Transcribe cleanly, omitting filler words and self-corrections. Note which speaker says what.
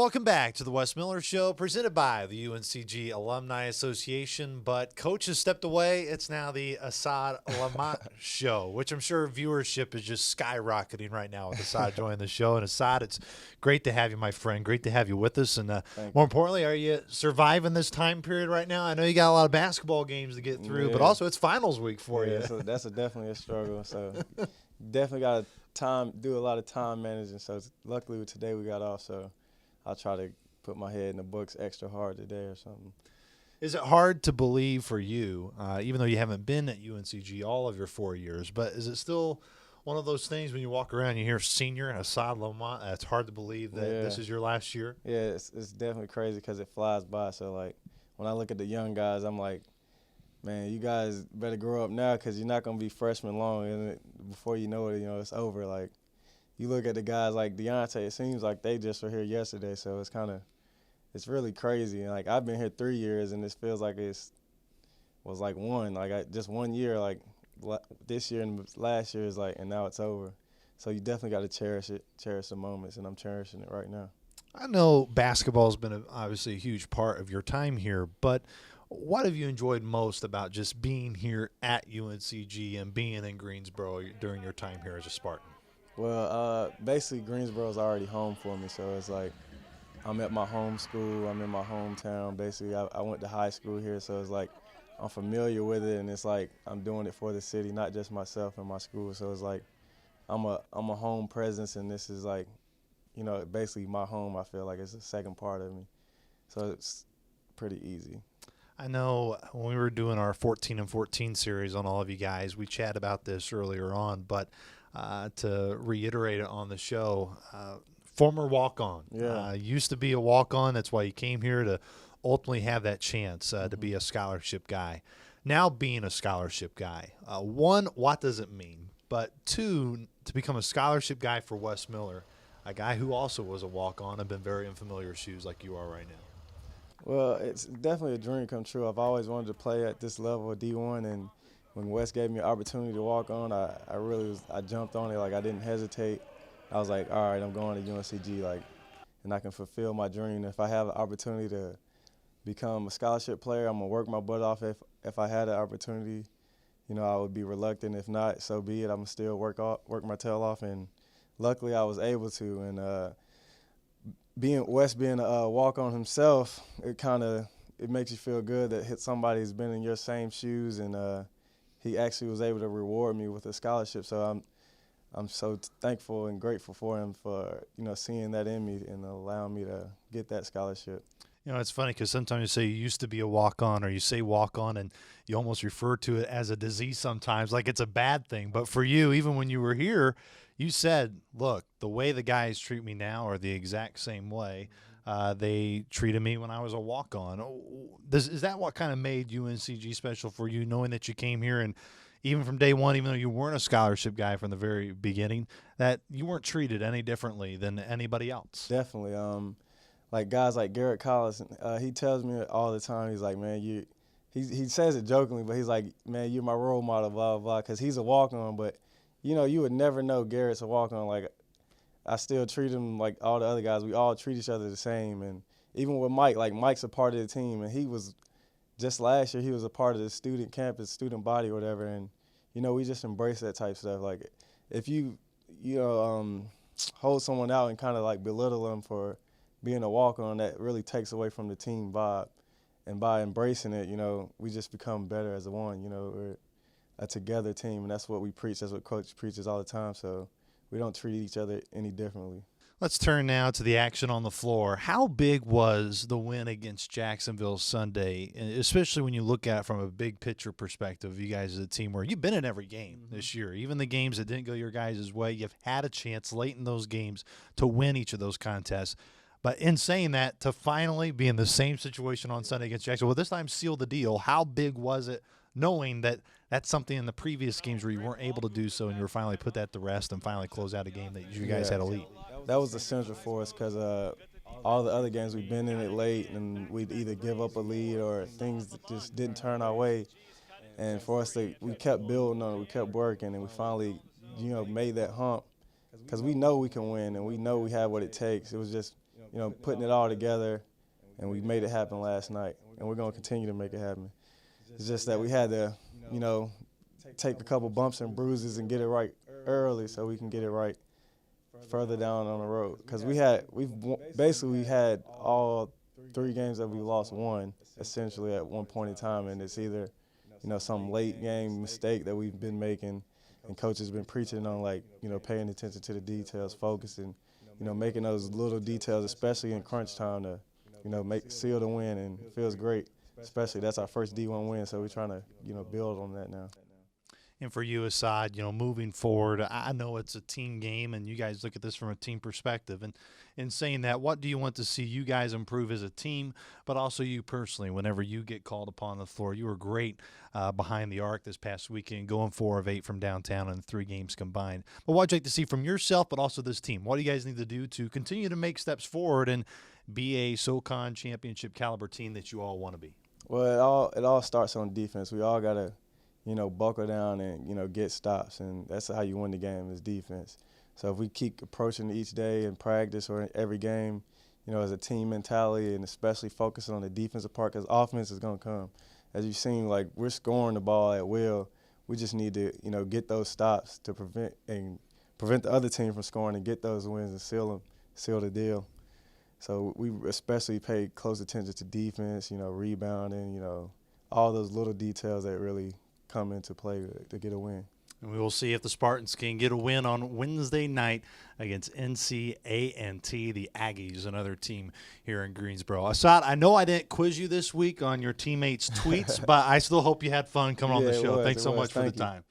Speaker 1: welcome back to the Wes Miller Show, presented by the UNCG Alumni Association. But Coach has stepped away. It's now the Asad Lamot Show, which I'm sure viewership is just skyrocketing right now with Asad joining the show. And Asad, it's great to have you, my friend. Great to have you with us. And more importantly, are you surviving this time period right now? I know you got a lot of basketball games to get through, but also it's finals week for you.
Speaker 2: So that's definitely a struggle. So definitely got to do a lot of time managing. So luckily today we got off, so I'll try to put my head in the books extra hard today or something.
Speaker 1: Is it hard to believe for you, even though you haven't been at UNCG all of your 4 years, but is it still one of those things when you walk around and you hear senior Asad Lamot, it's hard to believe that this is your last year?
Speaker 2: Yeah, it's definitely crazy because it flies by. So, like, when I look at the young guys, I'm like, man, you guys better grow up now because you're not going to be freshmen long. And before you know it, it's over. Like, you look at the guys like Deontay, it seems like they just were here yesterday. So it's really crazy. And, like, I've been here 3 years, and this feels like was like one. Like, just 1 year, like, this year and last year is like, and now it's over. So you definitely got to cherish the moments, and I'm cherishing it right now.
Speaker 1: I know basketball has been obviously a huge part of your time here, but what have you enjoyed most about just being here at UNCG and being in Greensboro during your time here as a Spartan?
Speaker 2: Well, basically Greensboro is already home for me, so it's like I'm at my home school, I'm in my hometown. Basically, I went to high school here, so it's like I'm familiar with it, and it's like I'm doing it for the city, not just myself and my school. So it's like I'm a home presence, and this is like, basically my home. I feel like it's the second part of me, so it's pretty easy.
Speaker 1: I know when we were doing our 14 and 14 series on all of you guys, we chat about this earlier on, but to reiterate it on the show, former walk-on. Used to be a walk-on. That's why you came here to ultimately have that chance to be a scholarship guy. Now being a scholarship guy, one, what does it mean? But two, to become a scholarship guy for Wes Miller, a guy who also was a walk-on and been very in familiar shoes like you are right now.
Speaker 2: Well, it's definitely a dream come true. I've always wanted to play at this level of D1, and when Wes gave me an opportunity to walk on, I jumped on it. Like, I didn't hesitate. I was like, all right, I'm going to UNCG, like, and I can fulfill my dream. If I have an opportunity to become a scholarship player, I'm gonna work my butt off. If I had an opportunity, I would be reluctant. If not, so be it. I'm gonna still work my tail off, and luckily I was able to. And Wes being a walk-on himself, it makes you feel good that somebody who's been in your same shoes, and he actually was able to reward me with a scholarship. So I'm so thankful and grateful for him for seeing that in me and allowing me to get that scholarship.
Speaker 1: It's funny because sometimes you say you used to be a walk-on, or you say walk-on, and you almost refer to it as a disease sometimes, like it's a bad thing. But for you, even when you were here, you said, look, the way the guys treat me now are the exact same way they treated me when I was a walk-on. Is that what kind of made UNCG special for you, knowing that you came here and even from day one, even though you weren't a scholarship guy from the very beginning, that you weren't treated any differently than anybody else?
Speaker 2: Definitely. Like guys like Garrett Collins, he tells me all the time, he's like, man, he says it jokingly, but he's like, man, you're my role model, blah, blah, blah, because he's a walk-on, but, you would never know Garrett's a walk-on. Like, I still treat him like all the other guys. We all treat each other the same, and even with Mike, like Mike's a part of the team, and he was, just last year, he was a part of the student campus, student body or whatever, and, we just embrace that type of stuff. Like, if you hold someone out and kind of like belittle them for being a walk-on, that really takes away from the team vibe. And by embracing it, we just become better as a one. We're a together team, and that's what we preach. That's what Coach preaches all the time. So we don't treat each other any differently.
Speaker 1: Let's turn now to the action on the floor. How big was the win against Jacksonville Sunday, especially when you look at it from a big picture perspective? You guys as a team where you've been in every game this year, even the games that didn't go your guys' way, you've had a chance late in those games to win each of those contests. But in saying that, to finally be in the same situation on Sunday against Jacksonville, this time seal the deal, how big was it knowing that that's something in the previous games where you weren't able to do so and you were finally put that to rest and finally close out a game that you guys had a lead?
Speaker 2: That was essential for us because all the other games we've been in it late and we'd either give up a lead or things just didn't turn our way. And for us, we kept building on it, we kept working, and we finally, made that hump because we know we can win and we know we have what it takes. It was just, putting it all together, and we made it happen last night, and we're going to continue to make it happen. It's just that we had to, take a couple bumps and bruises and get it right early so we can get it right further down on the road. Because we had all 3 games that we lost one essentially at one point in time, and it's either some late game mistake that we've been making, and coach has been preaching on paying attention to the details, focusing, making those little details, especially in crunch time, to seal the win, and it feels great. Especially that's our first D1 win, so we're trying to build on that now.
Speaker 1: And for you, Asad, moving forward, I know it's a team game, and you guys look at this from a team perspective. And in saying that, what do you want to see you guys improve as a team, but also you personally, whenever you get called upon the floor? You were great behind the arc this past weekend, going 4 of 8 from downtown in 3 games combined. But what would you like to see from yourself, but also this team? What do you guys need to do to continue to make steps forward and be a SoCon championship caliber team that you all want to be?
Speaker 2: Well, it all starts on defense. We all got to buckle down and, get stops, and that's how you win the game is defense. So if we keep approaching each day in practice or in every game, as a team mentality, and especially focusing on the defensive part, because offense is going to come. As you've seen, we're scoring the ball at will. We just need to, get those stops to prevent the other team from scoring and get those wins and seal the deal. So we especially pay close attention to defense, rebounding, all those little details that really come into play to get a win.
Speaker 1: And we will see if the Spartans can get a win on Wednesday night against NCANT, the Aggies, another team here in Greensboro. Asad, I know I didn't quiz you this week on your teammates' tweets, but I still hope you had fun coming on the show. Thanks so much for the time.